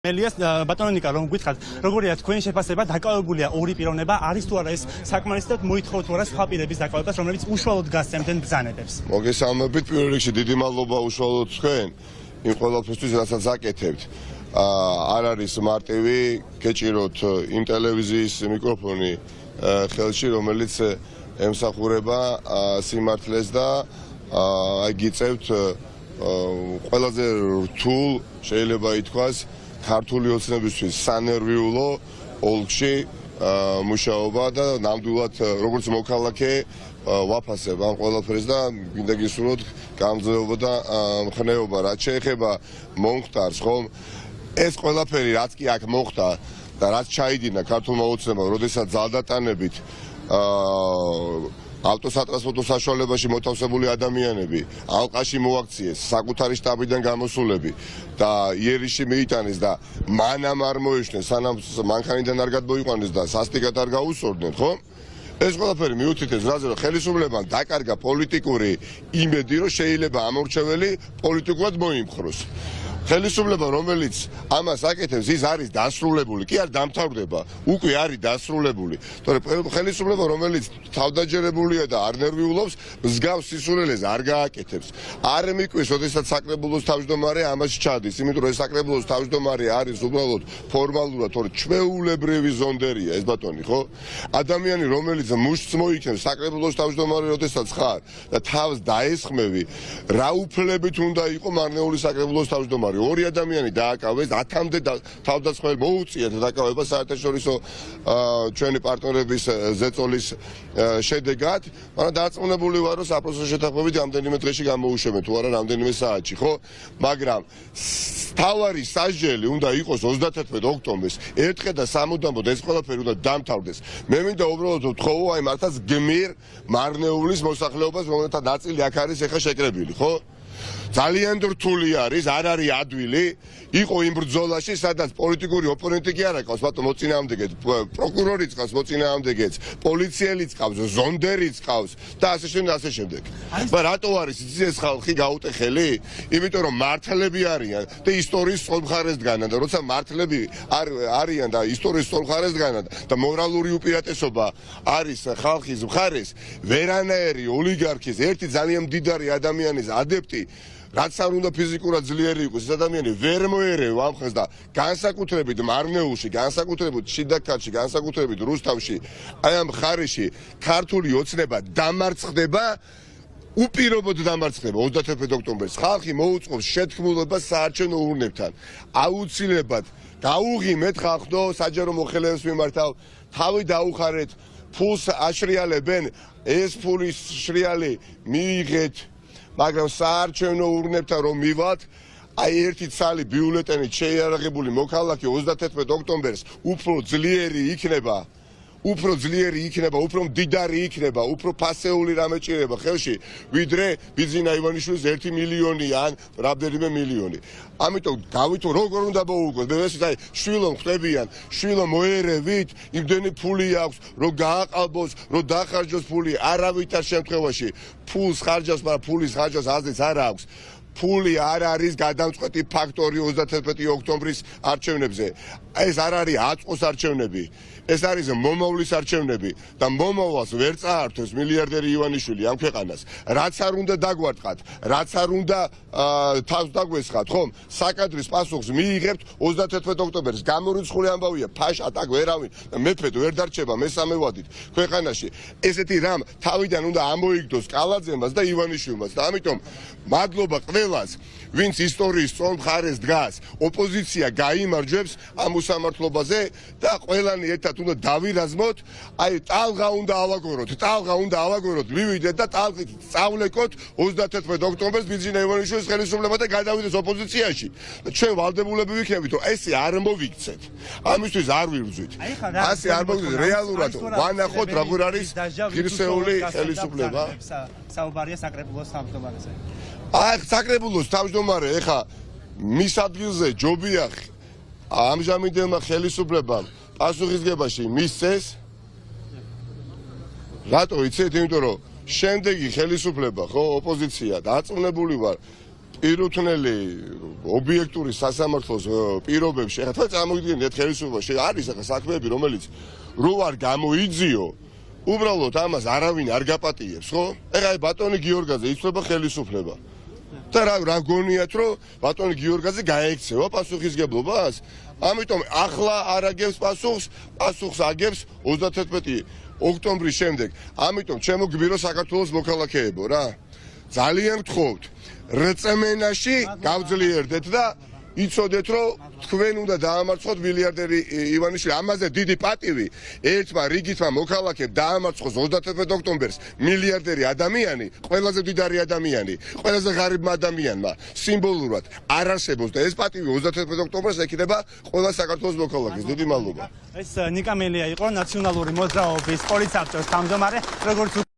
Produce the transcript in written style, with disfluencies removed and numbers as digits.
მელიას ბატონიკა რომ გითხართ როგორია თქვენი შეფასება დაკავებულია ორი პიროვნება არის თუ არა ეს საკმარისად მოითხოვთ თუ არა სხვა პირების დაკავებას რომელიც უშუალოდ გასცემდნენ ბრძანებებს მოგესალმებით პირველ რიგში დიდი მადლობა უშუალოდ თქვენ იმ ყველაფერთვის რასაც აკეთებთ არ არის მარტივი გეჭიროთ იმ ტელევიზიის მიკროფონი ხელში რომელიც ემსახურება სიმართლეს და გიწევთ ყველაზე რთულ შეიძლება ითქვას ქართული ოცნებისთვის სანერვიულო ოლქში მუშაობა და ნამდვილად როგორც მოქალაქე ვაფასებ ამ ყველაფერს და გინდა გისურვოთ გამძლეობა და მხნეობა რაც შეეხება მომხდარს ხომ ეს ყველაფერი რაც კი აქ მოხდა და რაც ჩაიდინა ქართულმა ოცნებამ როდესაც ძალდატანებით ავტოსატრანსპორტო საშუალებაში მოთავსებული ადამიანები ალყაში მოაქციეს საკუთარი შტაბიდან გამოსულები და იერიში მიიტანეს და მანამ არ მოეშნეს სანამ მანქანიდან არ გადმოიყვანეს და სასტიკად არ გაუსწორდნენ ხო ეს ყველაფერი მიუთითებს რაზე რომ ხელისუფლებამ დაკარგა პოლიტიკური იმედი რომ შეიძლება ამორჩეველი პოლიტიკურად მოიმხროს ხელისუფლება რომელიც ამას აკეთებს ის არის დასრულებული კი არ დამთავრდება უკვე არის დასრულებული თორემ ხელისუფლება რომელიც თავდაჯერებულია და არ ნერვიულობს მსგავს სისულელეს არ გააკეთებს არ მიკვის ოდესაც საკრებულოს თავმჯდომარე ამაში ჩადის იმიტომ რომ ეს საკრებულოს თავმჯდომარე არის უბრალოდ ფორმალურად თორე ჩვეულებრივი ზონდერია ეს ბატონი ხო ადამიანი რომელიც მუშტს მოიქნევს საკრებულოს თავმჯდომარე ოდესაც ხარ და თავს დაესხმევი რა უფლებით უნდა იყო მარნეული საკრებულოს თავმჯდომარე ორი ადამიანი დააკავეს 10-მდე თავდასხმელი მოუწიათ დაკავება საერთაშორისო ჩვენი პარტნიორების ზეწოლის შედეგად მაგრამ დარწმუნებული ვარ რომ საპროცესო შეთანხმებით რამდენიმე დღეში გამოუშვებენ თუ არა რამდენიმე საათში ხო მაგრამ თავარი სასჯელი უნდა იყოს 31 ოქტომბერს ერთხელ და სამუდამოდ ეს ყველაფერი უნდა დამთავრდეს მე მინდა უბრალოდ ვთხოვო აი მართლაც გმირ მარნეულის მოსახლეობას რომელთა ნაწილი აქ არის ეხა შეკრებილი ხო ძალიან რთული არის არ არის ადვილი იყო იმ ბრძოლაში სადაც პოლიტიკური ოპონენტი კი არა ყავს ბატონო მოწინააღმდეგე პროკურორიც ყავს მოწინააღმდეგეც პოლიციელიც ყავს ზონდერიც ყავს და ასე შემდეგ მაგრამ რატო არის ეს ხალხი გაუტეხელი იმიტომ რომ მართლები არიან და ისტორიის სწორმხარეს დგანან და როცა მართლები არიან და ისტორიის სწორმხარეს დგანან და მორალური უპირატესობა არის ხალხის მხარეს ვერანაირი ოლიგარქის ერთი ძალიან მდიდარი ადამიანის ადეპტი რაც არ უნდა ფიზიკურად ძლიერი იყოს ეს ადამიანი ვერ მოერევა ამ ხელს და განსაკუთრებით მარნეულში განსაკუთრებით შიდაქარში განსაკუთრებით რუსთავში აი ამ ხარიში ქართული ოცნება დამარცხდება უპირობოდ დამარცხდება 31 ოქტომბერს ხალხი მოუწყობს შეთქმულებას საარჩევნო ურნებთან აუცილებლად გაუღიმეთ ხალხო საჯარო მოხელეებს მიმართავ თავი დაუხარეთ ფულს აშრიალებენ ეს ფულის შრიალი მიიღეთ მაგრამ საარჩევნო ურნებთან რომ მივალთ აი ერთი ცალი ბიულეტენით შეიარაღებული მოქალაქე 31 ოქტომბერს უფრო ძლიერი იქნება უფრო მდიდარი იქნება უფრო ფასეული რამე ჭირება ხელში ვიდრე ბიძინა ივანიშვილის 1 მილიონი ან რამდენიმე მილიონი ამიტომ გავითო როგორ უნდა მოუგოთ მე ეს აი შვილო ხდებიან შვილო მოერევით იმდენი ფული აქვს რომ გააყალბოს რომ დახარჯოს ფული არავითარ შემთხვევაში ფულს ხარჯავს მაგრამ ფულის ხარჯავს აზრიც არ აქვს ფული არ არის გადამწყვეტი ფაქტორი 31 ოქტომბრის არჩევნებზე ეს არ არის აწყოს არჩევნები ეს არის მომავლის არჩევნები და მომავალს ვერ წაართვეს მილიარდერი ივანიშვილი ამ ქვეყანას რაც არ უნდა დაგვარტყათ რაც არ უნდა თავს დაგვესხათ ხომ საკადრის პასუხს მიიღებთ 31 ოქტომბერს გამორიცხული ამბავია ფაშად აქ ვერავინ მეფედ ვერ დარჩება მესამე ვადით ქვეყანაში ესეთი რამ თავიდან უნდა ამოიგდოს კალაძემას და ივანიშვილმას და ამიტომ მადლობა ყველას ვინც ისტორიის სწორ მხარეს დგას ოპოზიცია გაიმარჯვებს ამ უსამართლობაზე და ყველანი ერთად უნდა დავირაზმოთ აი ტალღა უნდა ავაგოროთ მივიდეთ და ტალღით წავლეკოთ 31 ოქტომბერს ბიძინა ივანიშვილის ხელისუფლება და გადავიდეს ოპოზიციაში და ჩვენ ვალდებულები ვიქნებით რომ ესე არ მოვიქცეთ ამისთვის არ ვიბრძვით ასე არ მოვიქცეთ რეალურად ვანახოთ როგორ არის ღირსეული ხელისუფლება საუბარია საკრებულოს თავმჯდომარეზე აი საკრებულოს თავმჯდომარე ეხა მის ადგილზე ჯობია ამჟამინდელმა ხელისუფლებამ პასუხისგებაში მისცეს რატო იცით იმიტომ რომ შემდეგი ხელისუფლება ხო ოპოზიცია დარწმუნებული ვარ პირუთვნელი ობიექტური სასამართლოს პირობებში ახლა თქვენ წარმოგიდგენთ ხელისუფლებაში არის ახლა საქმეები რომელიც რო არ გამოიძიო უბრალოდ ამას არავინ არ გაპატიებს ხო? ეხლა ბატონი გიორგაძე იცვლება ხელისუფლება და რა გონიათ რომ ბატონი გიორგაძე გაექცევა პასუხისგებლობას? ამიტომ ახლა არ აგებს პასუხს აგებს 31 ოქტომბრის შემდეგ. ამიტომ ჩემო გბირო საქართველოს მოქალაქეებო რა. ძალიან გთხოვთ რწმენაში გავძლიერდეთ და იცოდეთ რომ თქვენ უნდა დაამარცხოთ მილიარდერი ივანიშვილი. ამაზე დიდი პატივი ერთმა რიგითმა მოქალაქემ დაამარცხოს 31 ოქტომბერს მილიარდერი ადამიანი, ყველაზე მდიდარი ადამიანი, ყველაზე ღარიბმა ადამიანმა სიმბოლურად არ არსებობს და ეს პატივი 31 ოქტომბერს ეკიდება ყველა საქართველოს მოქალაქეს. დიდი მადლობა. ეს ნიკა მელია იყო ნაციონალური მოძრაობის პოლიცაბჭოს თავმჯდომარე, როგორც